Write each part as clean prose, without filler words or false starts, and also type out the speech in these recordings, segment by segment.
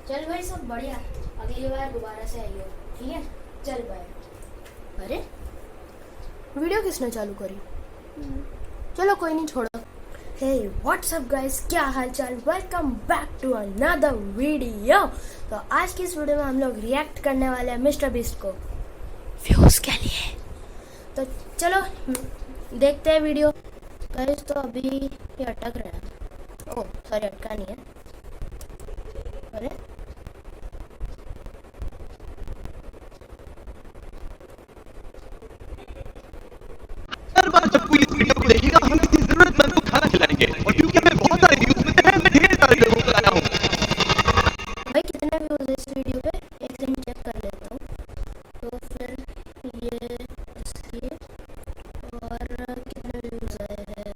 चल भाई सब बढ़िया, अगली बार दोबारा से आइयो, ठीक है? चल बाय। अरे वीडियो किसने चालू करी? चलो कोई नहीं, छोड़ो। हे व्हाट्सअप गाइस, क्या हाल चाल, welcome back to another video. तो आज की इस वीडियो में हम लोग रिएक्ट करने वाले हैं मिस्टर बीस्ट को व्यूज के लिए। तो चलो देखते हैं वीडियो। गाइस तो अभी ये अटक रहा है। ओह सॉरी, अटका नहीं है। अरे हर बार जब कोई इस वीडियो को देखेगा हम किसी जरूरतमंद को खाना खिलाएंगे, और क्योंकि हमें बहुत सारे व्यूज मिलते हैं मैं ढेर सारे लोगों को लाया हूँ। भाई कितने व्यूज है इस वीडियो पे? एक सेकंड चेक कर लेता हूँ। तो फिर ये इसके और कितने व्यूज आए हैं?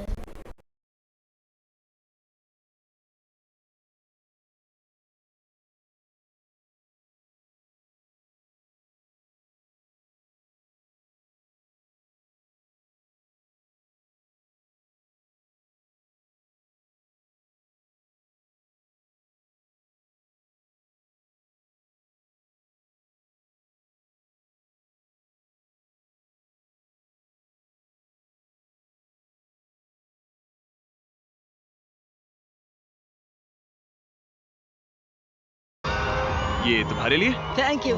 ये तुम्हारे लिए। Thank you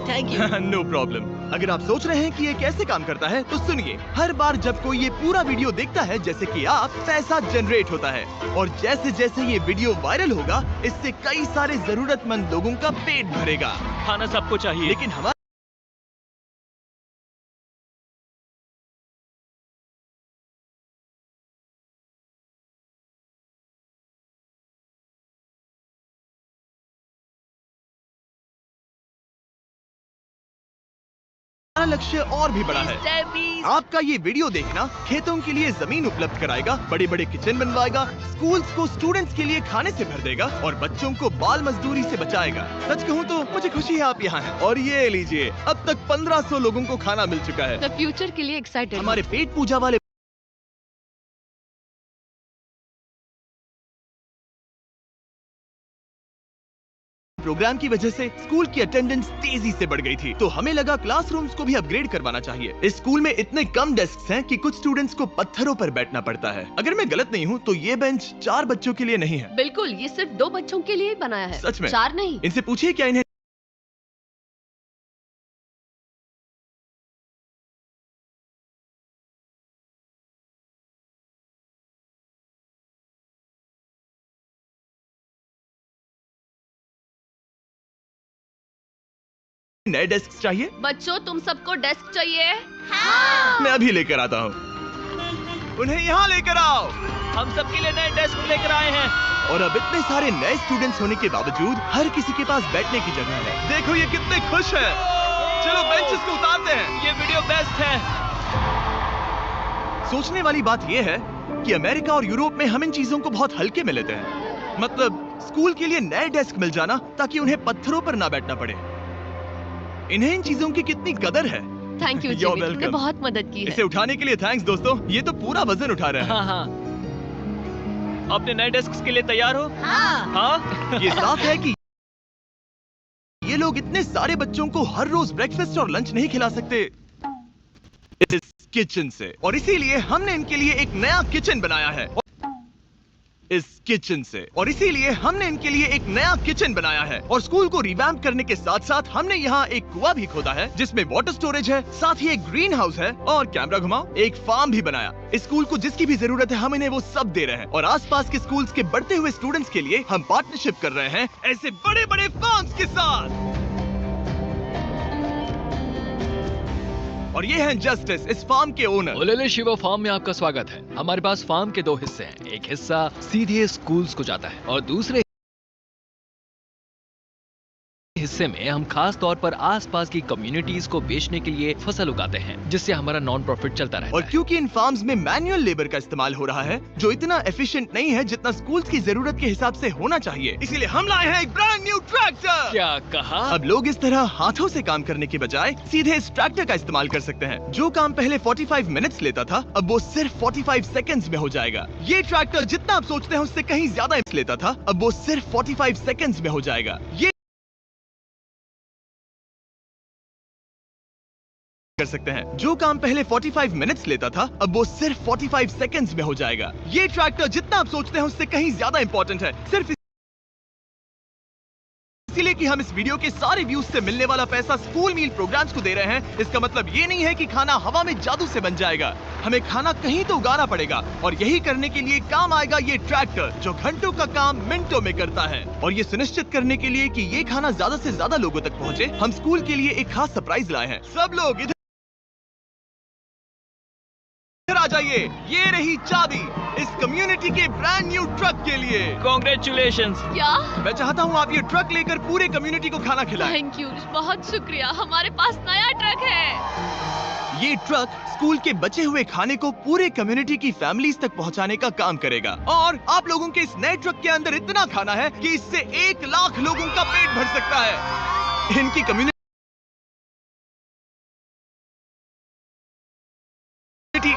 know problem. अगर आप सोच रहे हैं कि ये कैसे काम करता है तो सुनिए। हर बार जब कोई ये पूरा वीडियो देखता है जैसे कि आप, पैसा जनरेट होता है, और जैसे जैसे ये वीडियो वायरल होगा इससे कई सारे जरूरतमंद लोगों का पेट भरेगा। खाना सबको चाहिए, लेकिन हमारा लक्ष्य और भी बड़ा है। आपका ये वीडियो देखना खेतों के लिए जमीन उपलब्ध कराएगा, बड़े बड़े किचन बनवाएगा, स्कूल्स को स्टूडेंट्स के लिए खाने से भर देगा और बच्चों को बाल मजदूरी से बचाएगा। सच कहूँ तो मुझे खुशी है आप यहाँ हैं। और ये लीजिए, अब तक 1500 लोगों को खाना मिल चुका है। मैं फ्यूचर के लिए एक्साइटेड हूँ। हमारे पेट पूजा वाले प्रोग्राम की वजह से स्कूल की अटेंडेंस तेजी से बढ़ गई थी, तो हमें लगा क्लासरूम्स को भी अपग्रेड करवाना चाहिए। इस स्कूल में इतने कम डेस्क हैं कि कुछ स्टूडेंट्स को पत्थरों पर बैठना पड़ता है। अगर मैं गलत नहीं हूँ तो ये बेंच 4 बच्चों के लिए नहीं है। बिल्कुल, ये सिर्फ 2 बच्चों के लिए ही बनाया है। सच में? 4 नहीं। इनसे पूछिए क्या इन्हें नए डेस्क चाहिए। बच्चों तुम सबको डेस्क चाहिए? हाँ। मैं अभी लेकर आता हूँ। उन्हें यहाँ लेकर आओ। हम सबके लिए नए डेस्क लेकर आए हैं। और अब इतने सारे नए स्टूडेंट्स होने के बावजूद हर किसी के पास बैठने की जगह है। देखो ये कितने खुश हैं। चलो बेंचेस को उतारते हैं। ये वीडियो बेस्ट है। सोचने वाली बात ये है कि अमेरिका और यूरोप में हम इन चीजों को बहुत हल्के में लेते हैं। मतलब स्कूल के लिए नए डेस्क मिल जाना ताकि उन्हें पत्थरों पर ना बैठना पड़े। इन्हें इन चीजों की कितनी कदर है। थैंक यू You're जिमी, तुमने welcome. बहुत मदद की है। इसे उठाने के लिए थैंक्स दोस्तों। ये तो पूरा वजन उठा रहे हैं। हाँ हाँ। अपने नए डेस्क के लिए तैयार हो? हाँ। हाँ। ये साफ है कि ये लोग इतने सारे बच्चों को हर रोज ब्रेकफास्ट और लंच नहीं खिला सकते इस किचन से, और इसीलिए हमने इनके लिए एक नया किचन बनाया है। इस किचन से और इसीलिए हमने इनके लिए एक नया किचन बनाया है। और स्कूल को रिवैम्प करने के साथ साथ हमने यहाँ एक कुआं भी खोदा है जिसमें वाटर स्टोरेज है, साथ ही एक ग्रीन हाउस है, और कैमरा घुमाओ, एक फार्म भी बनाया। इस स्कूल को जिसकी भी जरूरत है हम इन्हें वो सब दे रहे हैं। और आसपास के स्कूल्स के बढ़ते हुए स्टूडेंट्स के लिए हम पार्टनरशिप कर रहे हैं ऐसे बड़े बड़े फार्म्स के साथ। और ये हैं जस्टिस, इस फार्म के ओनर। ओलेले शिवा फार्म में आपका स्वागत है। हमारे पास फार्म के 2 हिस्से हैं। एक हिस्सा सीधे स्कूल्स को जाता है और दूसरे हिस्से में हम खास तौर पर आसपास की कम्युनिटीज को बेचने के लिए फसल उगाते हैं, जिससे हमारा नॉन प्रॉफिट चलता रहता और है। क्योंकि इन फार्म्स में मैनुअल लेबर का इस्तेमाल हो रहा है जो इतना एफिशिएंट नहीं है जितना स्कूल्स की जरूरत के हिसाब से होना चाहिए, इसीलिए हम लाए हैं एक ब्रांड न्यू ट्रैक्टर। क्या कहा? अब लोग इस तरह हाथों से काम करने के बजाय सीधे इस ट्रैक्टर का इस्तेमाल कर सकते हैं। जो काम पहले 45 मिनट्स लेता था अब वो सिर्फ 45 सेकंड्स में हो जाएगा। ये ट्रैक्टर जितना आप सोचते हैं उससे कहीं ज्यादा लेता था अब वो सिर्फ 45 सेकंड्स में हो जाएगा। ये कर सकते हैं। जो काम पहले 45 मिनट्स लेता था, अब वो सिर्फ 45 सेकंड्स में हो जाएगा। ये ट्रैक्टर जितना आप सोचते हैं उससे कहीं ज्यादा इंपॉर्टेंट है, सिर्फ इसीलिए कि हम इस वीडियो के सारे व्यूज से मिलने वाला पैसा स्कूल मील प्रोग्राम्स को दे रहे हैं। इसका मतलब ये नहीं है कि खाना हवा में जादू से बन जाएगा। हमें खाना कहीं तो उगाना पड़ेगा और यही करने के लिए काम आएगा ये ट्रैक्टर, जो घंटों का काम मिनटों में करता है। और ये सुनिश्चित करने के लिए कि ये खाना ज्यादा से ज्यादा लोगों तक पहुंचे, हम स्कूल के लिए एक खास सरप्राइज लाए हैं। सब लोग इधर आ जाइए। ये रही चाबी इस कम्युनिटी के ब्रांड न्यू ट्रक के लिए। कॉन्ग्रेचुलेशंस। क्या? मैं चाहता हूँ आप ये ट्रक लेकर पूरे कम्युनिटी को खाना खिलाएं। थैंक यू, बहुत शुक्रिया। हमारे पास नया ट्रक है। ये ट्रक स्कूल के बचे हुए खाने को पूरे कम्युनिटी की फैमिलीज तक पहुंचाने का काम करेगा। और आप लोगों के इस नए ट्रक के अंदर इतना खाना है कि इससे 1 लाख लोगों का पेट भर सकता है। इनकी कम्युनिटी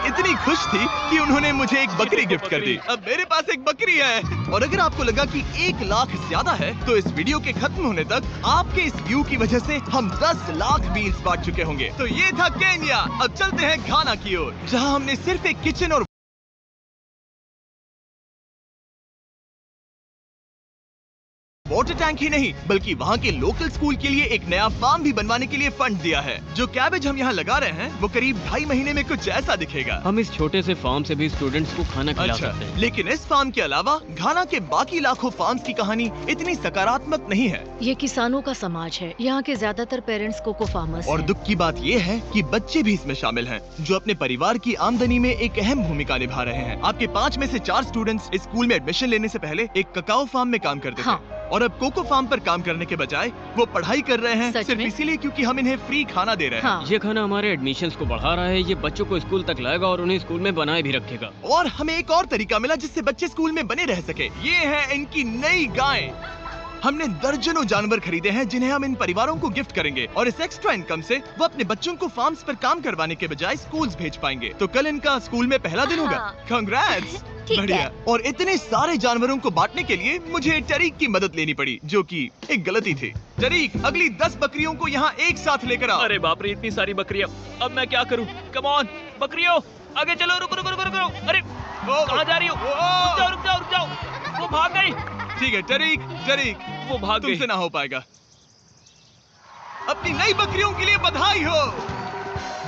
इतनी खुश थी कि उन्होंने मुझे एक बकरी गिफ्ट कर दी। अब मेरे पास एक बकरी है। और अगर आपको लगा कि 1 लाख ज्यादा है, तो इस वीडियो के खत्म होने तक आपके इस व्यू की वजह से हम 10 लाख मील्स बांट चुके होंगे। तो ये था केन्या। अब चलते हैं घाना की ओर, जहां हमने सिर्फ एक किचन और वाटर टैंक ही नहीं, बल्कि वहाँ के लोकल स्कूल के लिए एक नया फार्म भी बनवाने के लिए फंड दिया है। जो कैबेज हम यहाँ लगा रहे हैं, वो करीब 2.5 महीने में कुछ ऐसा दिखेगा। हम इस छोटे से फार्म से भी स्टूडेंट्स को खाना खिला सकते हैं। लेकिन इस फार्म के अलावा घाना के बाकी लाखों फार्म्स की कहानी इतनी सकारात्मक नहीं है। ये किसानों का समाज है। यहाँ के ज्यादातर पेरेंट्स कोको फार्मर्स और हैं। दुख की बात ये है कि बच्चे भी इसमें शामिल हैं, जो अपने परिवार की आमदनी में एक अहम भूमिका निभा रहे हैं। आपके 5 में से 4 स्टूडेंट्स इस स्कूल में एडमिशन लेने से पहले एक ककाओ फार्म में काम करते थे, और अब कोको फार्म पर काम करने के बजाय वो पढ़ाई कर रहे हैं, सच सिर्फ में? इसीलिए क्योंकि हम इन्हें फ्री खाना दे रहे हैं। हाँ। ये खाना हमारे एडमिशन्स को बढ़ा रहा है। ये बच्चों को स्कूल तक लाएगा और उन्हें स्कूल में बनाए भी रखेगा। और हमें एक और तरीका मिला जिससे बच्चे स्कूल में बने रह सके। ये है इनकी नई गाय। हमने दर्जनों जानवर खरीदे हैं जिन्हें हम इन परिवारों को गिफ्ट करेंगे, और इस एक्स्ट्रा इनकम से वो अपने बच्चों को फार्म्स पर काम करवाने के बजाय स्कूल्स भेज पाएंगे। तो कल इनका स्कूल में पहला दिन होगा। हाँ। कांग्रेट्स। ठीक बढ़िया। है। और इतने सारे जानवरों को बांटने के लिए मुझे टरीक की मदद लेनी पड़ी, जो कि एक गलती थी। टरीक, अगली 10 बकरियों को यहाँ एक साथ लेकर आओ। अरे बाप रे, इतनी सारी बकरियां। अब मैं क्या करूं? कम ऑन बकरियों, आगे चलो। रुको रुको रुको रुको। अरे कहाँ जा रही हो? रुक जाओ रुक जाओ रुक जाओ। वो भाग गई। ठीक है टरीक, टरीक वो भाग गई। तुमसे ना हो पाएगा। अपनी नई बकरियों के लिए बधाई हो।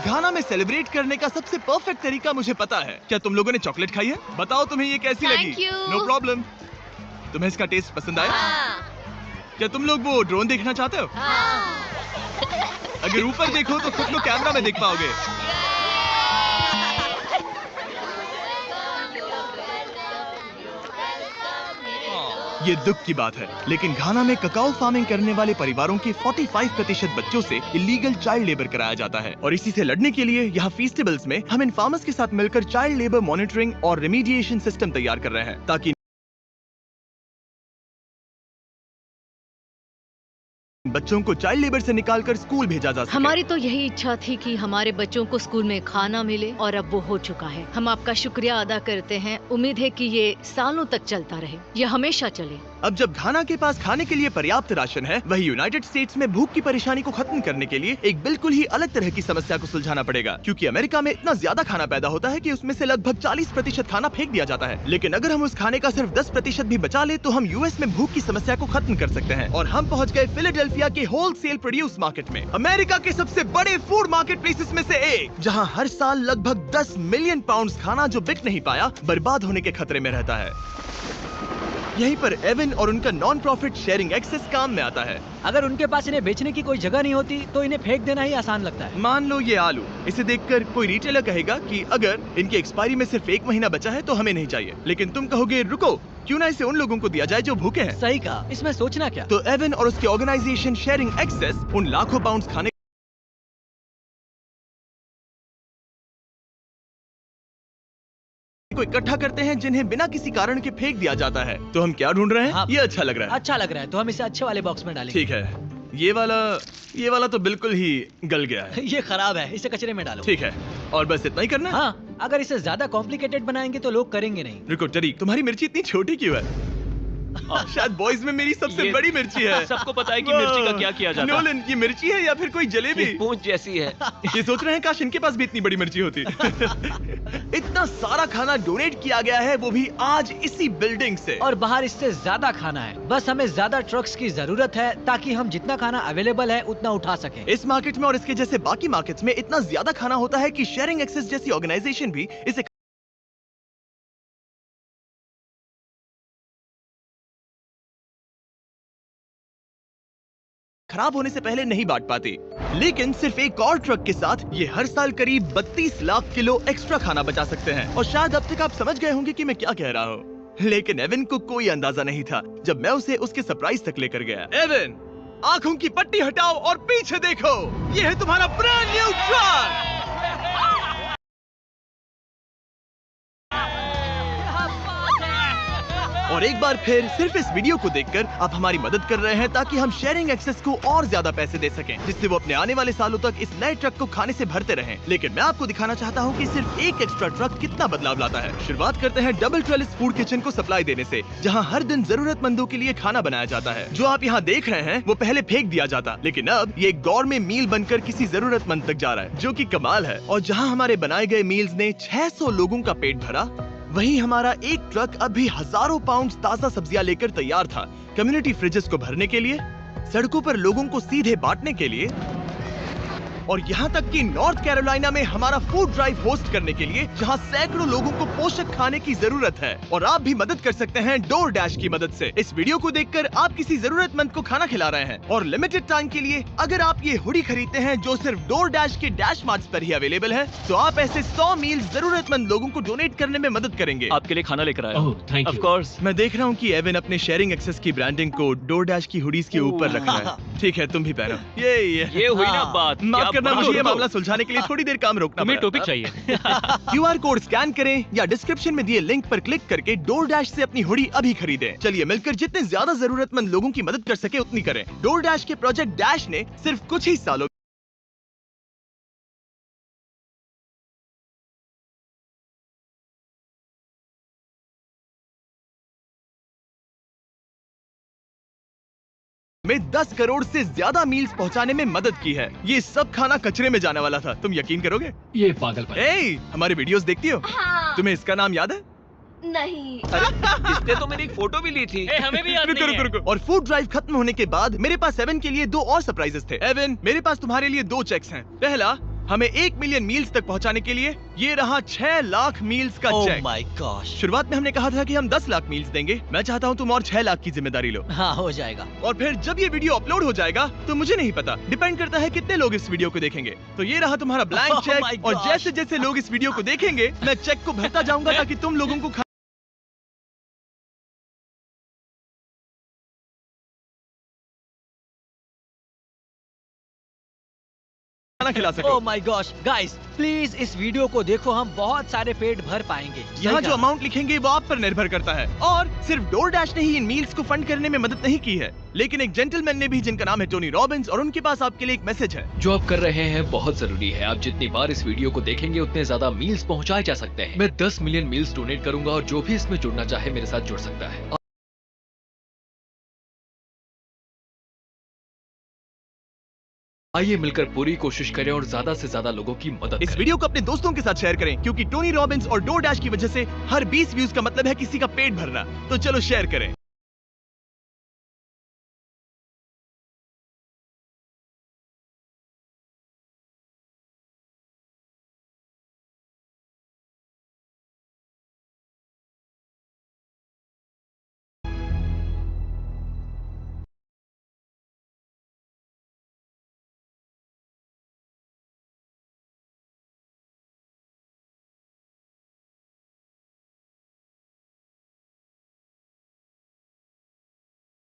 घाना में सेलिब्रेट करने का सबसे परफेक्ट तरीका मुझे पता है। क्या तुम लोगों ने चॉकलेट खाई है? बताओ तुम्हें ये कैसी Thank लगी? you. No problem. तुम्हें इसका टेस्ट पसंद आया? क्या तुम लोग वो ड्रोन देखना चाहते हो? अगर ऊपर देखो तो खुद को कैमरा में देख पाओगे। ये दुख की बात है, लेकिन घाना में ककाओ फार्मिंग करने वाले परिवारों के 45% बच्चों से इलीगल चाइल्ड लेबर कराया जाता है। और इसी से लड़ने के लिए यहाँ फेस्टिवल्स में हम इन फार्मर्स के साथ मिलकर चाइल्ड लेबर मॉनिटरिंग और रेमीडिएशन सिस्टम तैयार कर रहे हैं, ताकि बच्चों को चाइल्ड लेबर से निकालकर स्कूल भेजा जा सके। हमारी तो यही इच्छा थी कि हमारे बच्चों को स्कूल में खाना मिले, और अब वो हो चुका है। हम आपका शुक्रिया अदा करते हैं। उम्मीद है कि ये सालों तक चलता रहे, ये हमेशा चले। अब जब घाना के पास खाने के लिए पर्याप्त राशन है, वही यूनाइटेड स्टेट्स में भूख की परेशानी को खत्म करने के लिए एक बिल्कुल ही अलग तरह की समस्या को सुलझाना पड़ेगा। क्योंकि अमेरिका में इतना ज्यादा खाना पैदा होता है कि उसमें से लगभग 40% खाना फेंक दिया जाता है। लेकिन अगर हम उस खाने का सिर्फ 10% भी बचा ले, तो हम यूएस में भूख की समस्या को खत्म कर सकते हैं। और हम पहुँच गए फिलाडेल्फिया के होलसेल प्रोड्यूस मार्केट में, अमेरिका के सबसे बड़े फूड मार्केट प्लेसेस में से एक, जहाँ हर साल लगभग 10 मिलियन पाउंड खाना जो बिक नहीं पाया, बर्बाद होने के खतरे में रहता है। यहीं पर एवन और उनका नॉन प्रॉफिट शेयरिंग एक्सेस काम में आता है। अगर उनके पास इन्हें बेचने की कोई जगह नहीं होती, तो इन्हें फेंक देना ही आसान लगता है। मान लो ये आलू, इसे देखकर कोई रिटेलर कहेगा कि अगर इनकी एक्सपायरी में सिर्फ 1 महीना बचा है तो हमें नहीं चाहिए। लेकिन तुम कहोगे रुको, क्यों ना इसे उन लोगों को दिया जाए जो भूखे हैं। सही कहा, इसमें सोचना क्या। तो एवन और उसकी ऑर्गेनाइजेशन शेयरिंग एक्सेस उन लाखों पाउंड खाने को इकट्ठा करते हैं जिन्हें बिना किसी कारण के फेंक दिया जाता है। तो हम क्या ढूंढ रहे हैं? हाँ। ये अच्छा लग रहा है। अच्छा लग रहा है, तो हम इसे अच्छे वाले बॉक्स में डालेंगे। ठीक है, ये वाला तो बिल्कुल ही गल गया है। ये खराब है, इसे कचरे में डालो। ठीक है, और बस इतना ही करना है? हाँ, अगर इसे ज्यादा कॉम्प्लिकेटेड बनाएंगे तो लोग करेंगे नहीं। रुको टरीक, तुम्हारी मिर्ची इतनी छोटी क्यों है? शायद बॉयज में मेरी सबसे ये- बड़ी मिर्ची है। सबको पता है कि मिर्ची का क्या किया जाता है। नोलन, ये मिर्ची है या फिर कोई जलेबी? ये पूंछ जैसी है। ये सोच रहे हैं काश इनके पास भी इतनी बड़ी मिर्ची होती। इतना सारा खाना डोनेट किया गया है, वो भी आज इसी बिल्डिंग से। और बाहर इससे ज्यादा खाना है। बस हमें ज्यादा ट्रक्स की जरूरत है ताकि हम जितना खाना अवेलेबल है उतना उठा सकें। इस मार्केट में और इसके जैसे बाकी मार्केट्स में इतना ज्यादा खाना होता है कि शेयरिंग एक्सेस जैसी ऑर्गेनाइजेशन भी इसे खराब होने से पहले नहीं बांट पाती। लेकिन सिर्फ एक और ट्रक के साथ ये हर साल करीब 32 लाख किलो एक्स्ट्रा खाना बचा सकते हैं। और शायद अब तक आप समझ गए होंगे कि मैं क्या कह रहा हूँ, लेकिन एविन को कोई अंदाजा नहीं था जब मैं उसे उसके सरप्राइज तक लेकर गया। एविन, आंखों की पट्टी हटाओ और पीछे देखो, ये है तुम्हारा ब्रांड न्यू ट्रक। और एक बार फिर सिर्फ इस वीडियो को देखकर आप हमारी मदद कर रहे हैं ताकि हम शेयरिंग एक्सेस को और ज्यादा पैसे दे सकें, जिससे वो अपने आने वाले सालों तक इस नए ट्रक को खाने से भरते रहें। लेकिन मैं आपको दिखाना चाहता हूं कि सिर्फ एक एक्स्ट्रा ट्रक कितना बदलाव लाता है। शुरुआत करते हैं डबल ट्रेलिस फूड किचन को सप्लाई देने से, जहां हर दिन जरूरतमंदों के लिए खाना बनाया जाता है। जो आप यहाँ देख रहे हैं वो पहले फेंक दिया जाता, लेकिन अब ये एक गौरमेट मील बनकर किसी जरूरतमंद तक जा रहा है, जो की कमाल है। और जहाँ हमारे बनाए गए मील्स ने 600 लोगों का पेट भरा, वहीं हमारा एक ट्रक अभी हजारों पाउंड ताजा सब्जियां लेकर तैयार था, कम्युनिटी फ्रिजेस को भरने के लिए, सड़कों पर लोगों को सीधे बांटने के लिए, और यहाँ तक कि नॉर्थ कैरोलिना में हमारा फूड ड्राइव होस्ट करने के लिए, जहाँ सैकड़ों लोगों को पोषक खाने की जरूरत है। और आप भी मदद कर सकते हैं डोर डैश की मदद से। इस वीडियो को देखकर आप किसी जरूरतमंद को खाना खिला रहे हैं, और लिमिटेड टाइम के लिए अगर आप ये हुडी खरीदते हैं जो सिर्फ डोर डैश के डैश मार्ट्स पर ही अवेलेबल है, तो आप ऐसे 100 मील जरूरतमंद लोगों को डोनेट करने में मदद करेंगे। आपके लिए खाना लेकर आया। ओह, थैंक ऑफ यू। कोर्स। मैं देख रहा हूँ कि एविन अपने शेयरिंग एक्सेस की ब्रांडिंग को डोर डैश की हुडीज के ऊपर रख रहा है। ठीक है, तुम भी पहनो। ये ये हुई ना बात। माफ करना, क्या मुझे ये बात- मामला सुलझाने के लिए थोड़ी देर काम रोकना तुम्हें पड़ा। टॉपिक चाहिए। QR कोड स्कैन करें या डिस्क्रिप्शन में दिए लिंक पर क्लिक करके डोर डैश से अपनी हुडी अभी खरीदें। चलिए मिलकर जितने ज्यादा जरूरतमंद लोगों की मदद कर सके उतनी करें। डोर डैश के प्रोजेक्ट डैश ने सिर्फ कुछ ही सालों में 10 करोड़ से ज्यादा मील्स पहुंचाने में मदद की है। ये सब खाना कचरे में जाने वाला था, तुम यकीन करोगे? ये पागलपन। ए, हमारे वीडियोस देखती हो? हाँ। तुम्हें इसका नाम याद है? नहीं। इसने तो मेरी एक फोटो भी ली थी। हमें भी याद रुको नहीं रुको है। रुको। और फूड ड्राइव खत्म होने के बाद मेरे पास एविन के लिए 2 और सरप्राइजेस थे। एविन, मेरे पास तुम्हारे लिए 2 चेक्स हैं। पहला, हमें 1 मिलियन मील्स तक पहुंचाने के लिए, ये रहा 6 लाख मील्स का चेक। My gosh. शुरुआत में हमने कहा था कि हम 10 लाख मील्स देंगे। मैं चाहता हूँ तुम और 6 लाख की जिम्मेदारी लो। हाँ, हो जाएगा। और फिर जब ये वीडियो अपलोड हो जाएगा तो मुझे नहीं पता, डिपेंड करता है कितने लोग इस वीडियो को देखेंगे। तो ये रहा तुम्हारा ब्लैंक Oh my चेक, और gosh. जैसे जैसे लोग इस वीडियो को देखेंगे मैं चेक को भरता जाऊंगा ताकि तुम लोगों को खाना खिला सको। Oh my gosh, guys please इस वीडियो को देखो, हम बहुत सारे पेट भर पाएंगे। यहाँ जो अमाउंट लिखेंगे वो आप पर निर्भर करता है। और सिर्फ डोर डैश ने ही इन मील्स को फंड करने में मदद नहीं की है, लेकिन एक जेंटलमैन ने भी, जिनका नाम है टोनी रॉबिन्स, और उनके पास आपके लिए एक मैसेज है। जो आप कर रहे हैं बहुत जरूरी है। आप जितनी बार इस वीडियो को देखेंगे उतने ज्यादा मील्स पहुंचाए जा सकते हैं। मैं 10 मिलियन मील्स डोनेट करूंगा और जो भी इसमें जुड़ना चाहे मेरे साथ जुड़ सकता है। आइए मिलकर पूरी कोशिश करें और ज्यादा से ज्यादा लोगों की मदद इस करें। वीडियो को अपने दोस्तों के साथ शेयर करें, क्योंकि टोनी रॉबिन्स और डोर डैश की वजह से हर 20 व्यूज का मतलब है किसी का पेट भरना। तो चलो शेयर करें।